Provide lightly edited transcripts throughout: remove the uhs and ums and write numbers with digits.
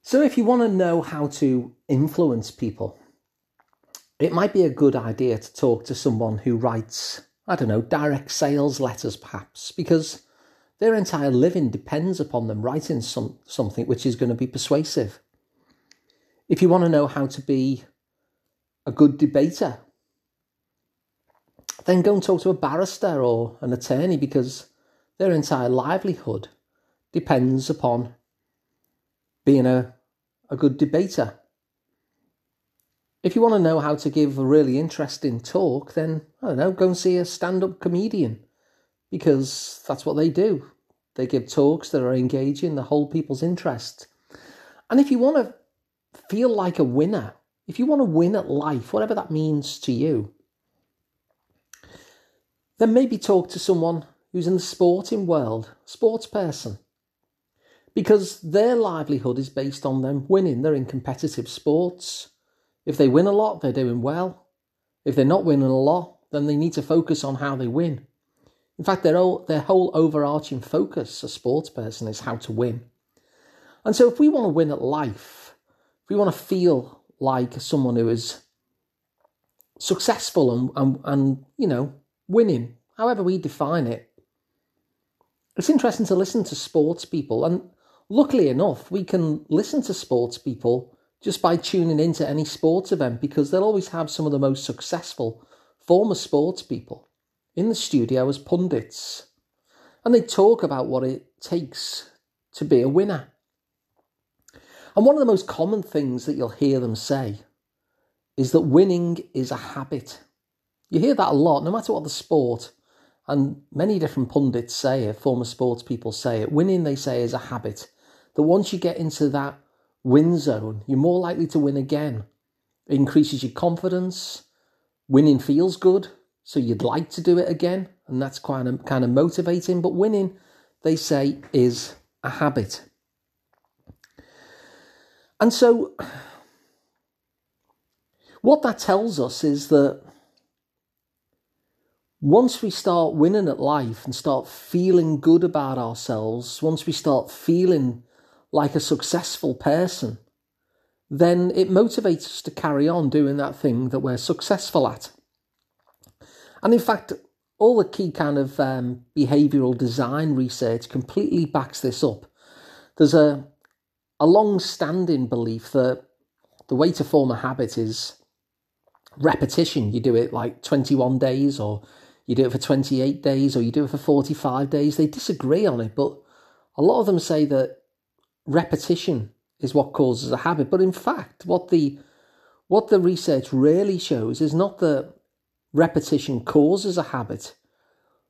So if you want to know how to influence people, it might be a good idea to talk to someone who writes, I don't know, direct sales letters perhaps, because their entire living depends upon them writing something which is going to be persuasive. If you want to know how to be a good debater, then go and talk to a barrister or an attorney, because their entire livelihood depends upon being a good debater. If you want to know how to give a really interesting talk, then, I don't know, go and see a stand-up comedian, because that's what they do. They give talks that are engaging, that hold people's interest. And if you want to feel like a winner, if you want to win at life, whatever that means to you, then maybe talk to someone who's in the sporting world, sports person, because their livelihood is based on them winning. They're in competitive sports. If they win a lot, they're doing well. If they're not winning a lot, then they need to focus on how they win. In fact, their whole overarching focus, a sports person, is how to win. And so if we want to win at life, if we want to feel like someone who is successful and winning, however we define it, it's interesting to listen to sports people. And luckily enough, we can listen to sports people just by tuning into any sports event, because they'll always have some of the most successful former sports people in the studio as pundits. And they talk about what it takes to be a winner. And one of the most common things that you'll hear them say is that winning is a habit. You hear that a lot, no matter what the sport. And many different pundits say it, former sports people say it. Winning, they say, is a habit. That once you get into that win zone, you're more likely to win again. It increases your confidence. Winning feels good, so you'd like to do it again. And that's kind of motivating. But winning, they say, is a habit. And so what that tells us is that once we start winning at life and start feeling good about ourselves, once we start feeling like a successful person, then it motivates us to carry on doing that thing that we're successful at. And in fact, all the key kind of behavioural design research completely backs this up. There's a long-standing belief that the way to form a habit is repetition. You do it like 21 days, or you do it for 28 days, or you do it for 45 days. They disagree on it, but a lot of them say that repetition is what causes a habit. But in fact, what the research really shows is not that repetition causes a habit,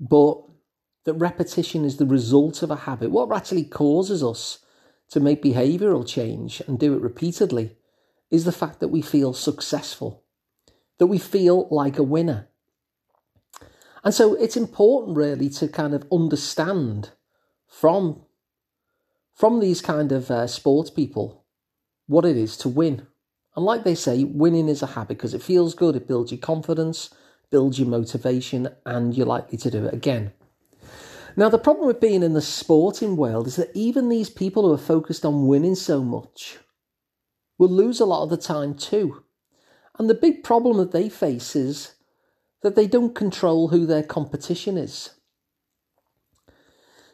but that repetition is the result of a habit. What actually causes us to make behavioural change and do it repeatedly is the fact that we feel successful, that we feel like a winner. And so it's important really to kind of understand from these kind of sports people what it is to win. And like they say, winning is a habit because it feels good, it builds your confidence, builds your motivation, and you're likely to do it again. Now, the problem with being in the sporting world is that even these people who are focused on winning so much will lose a lot of the time too. And the big problem that they face is that they don't control who their competition is.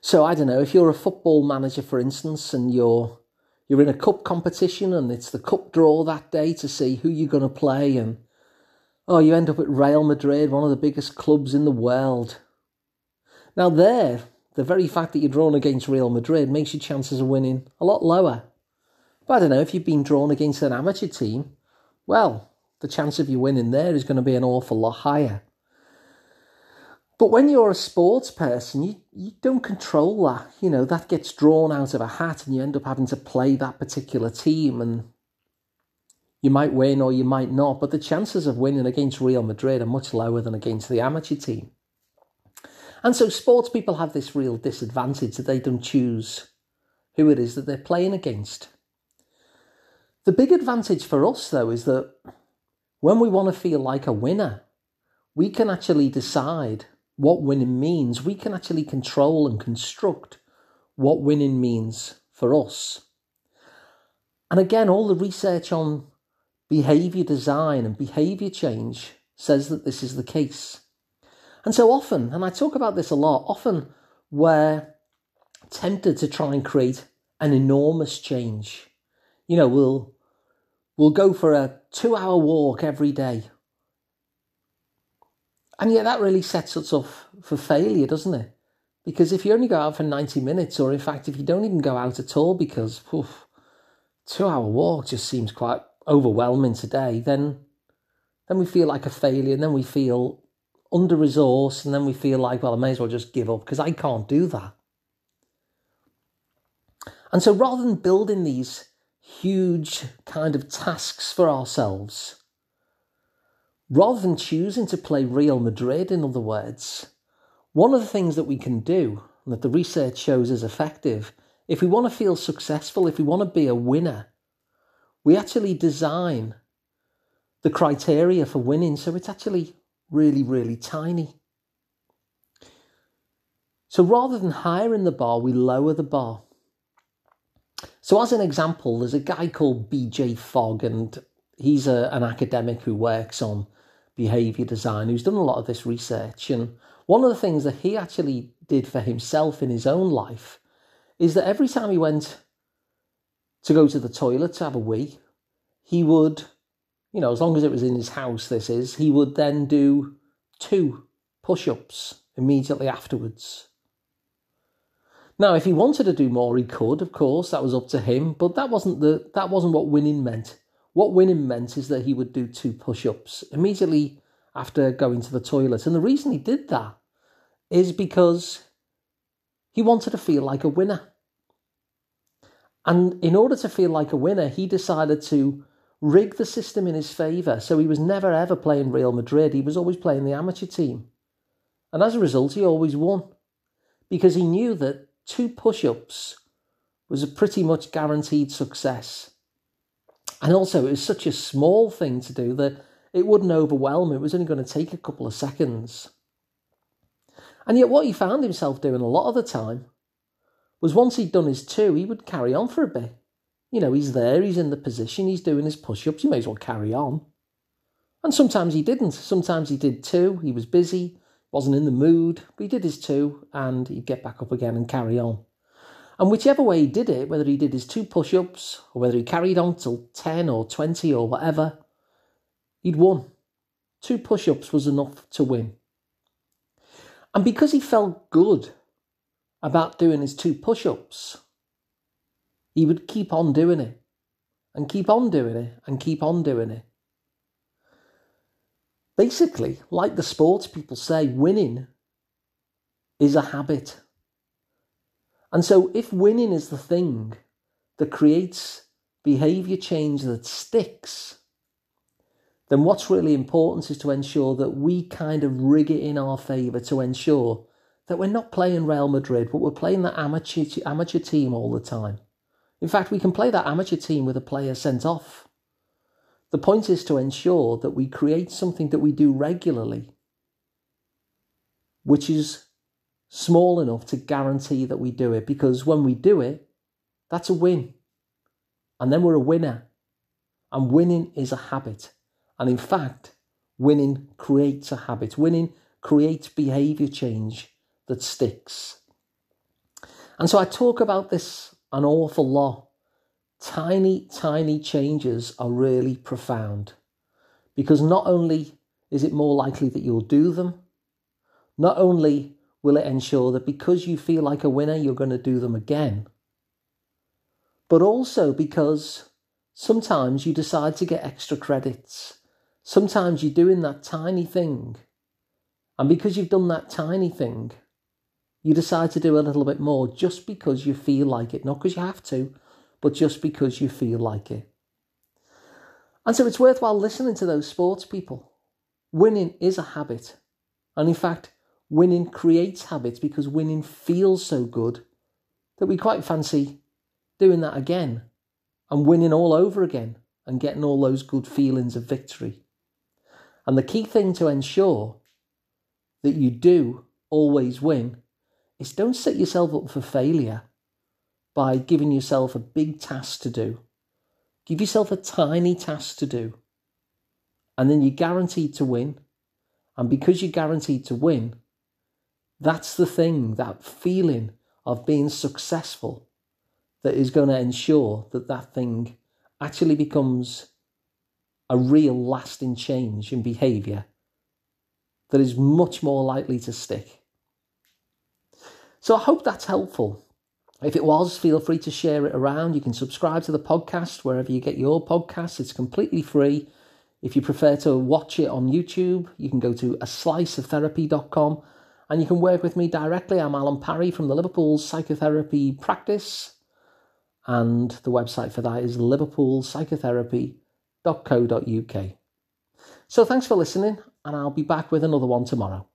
So, I don't know, if you're a football manager, for instance, and you're in a cup competition and it's the cup draw that day to see who you're going to play, and you end up at Real Madrid, one of the biggest clubs in the world. Now the very fact that you're drawn against Real Madrid makes your chances of winning a lot lower. But I don't know, if you've been drawn against an amateur team, well, the chance of you winning there is going to be an awful lot higher. But when you're a sports person, you don't control that. You know, that gets drawn out of a hat and you end up having to play that particular team, and you might win or you might not, but the chances of winning against Real Madrid are much lower than against the amateur team. And so sports people have this real disadvantage that they don't choose who it is that they're playing against. The big advantage for us, though, is that when we want to feel like a winner, we can actually decide what winning means. We can actually control and construct what winning means for us. And again, all the research on behaviour design and behaviour change says that this is the case. And so often, and I talk about this a lot, often we're tempted to try and create an enormous change. We'll go for a 2-hour walk every day. And yet that really sets us up for failure, doesn't it? Because if you only go out for 90 minutes, or in fact, if you don't even go out at all because 2-hour walk just seems quite overwhelming today, then we feel like a failure, and then we feel under-resourced, and then we feel like, well, I may as well just give up because I can't do that. And so rather than building these huge kind of tasks for ourselves, rather than choosing to play Real Madrid, in other words, one of the things that we can do, and that the research shows is effective, if we want to feel successful, if we want to be a winner, we actually design the criteria for winning so it's actually really, really tiny. So rather than higher the bar, we lower the bar. So as an example, there's a guy called BJ Fogg, and he's an academic who works on behaviour design, who's done a lot of this research. And one of the things that he actually did for himself in his own life is that every time he went to go to the toilet to have a wee, he would, as long as it was in his house, he would then do 2 push-ups immediately afterwards. Now, if he wanted to do more, he could, of course, that was up to him, but that wasn't what winning meant. What winning meant is that he would do 2 push-ups immediately after going to the toilet. And the reason he did that is because he wanted to feel like a winner. And in order to feel like a winner, he decided to rig the system in his favour. So he was never ever playing Real Madrid. He was always playing the amateur team. And as a result, he always won. Because he knew that 2 push-ups was a pretty much guaranteed success. And also, it was such a small thing to do that it wouldn't overwhelm him. It was only going to take a couple of seconds. And yet what he found himself doing a lot of the time was once he'd done his 2, he would carry on for a bit. He's there, he's in the position, he's doing his push-ups, he may as well carry on. And sometimes he didn't. Sometimes he did 2, he was busy, wasn't in the mood, but he did his 2 and he'd get back up again and carry on. And whichever way he did it, whether he did his 2 push-ups or whether he carried on till 10 or 20 or whatever, he'd won. 2 push-ups was enough to win. And because he felt good about doing his 2 push-ups, he would keep on doing it and keep on doing it and keep on doing it. Basically, like the sports people say, winning is a habit. And so if winning is the thing that creates behaviour change that sticks, then what's really important is to ensure that we kind of rig it in our favour to ensure that we're not playing Real Madrid, but we're playing the amateur team all the time. In fact, we can play that amateur team with a player sent off. The point is to ensure that we create something that we do regularly, which is small enough to guarantee that we do it, because when we do it, that's a win. And then we're a winner. And winning is a habit. And in fact, winning creates a habit. Winning creates behaviour change that sticks. And so I talk about this an awful lot. Tiny, tiny changes are really profound, because not only is it more likely that you'll do them, not only will it ensure that because you feel like a winner, you're going to do them again, but also because sometimes you decide to get extra credits. Sometimes you're doing that tiny thing, and because you've done that tiny thing, you decide to do a little bit more just because you feel like it. Not because you have to, but just because you feel like it. And so it's worthwhile listening to those sports people. Winning is a habit. And in fact, winning creates habits because winning feels so good that we quite fancy doing that again and winning all over again and getting all those good feelings of victory. And the key thing to ensure that you do always win is don't set yourself up for failure by giving yourself a big task to do Give yourself a tiny task to do, and then you're guaranteed to win. And because you're guaranteed to win, that's the thing, that feeling of being successful, that is going to ensure that that thing actually becomes a real lasting change in behaviour that is much more likely to stick. So I hope that's helpful. If it was, feel free to share it around. You can subscribe to the podcast wherever you get your podcasts. It's completely free. If you prefer to watch it on YouTube, you can go to asliceoftherapy.com and you can work with me directly. I'm Alun Parry from the Liverpool Psychotherapy practice, and the website for that is liverpoolpsychotherapy.co.uk. So thanks for listening, and I'll be back with another one tomorrow.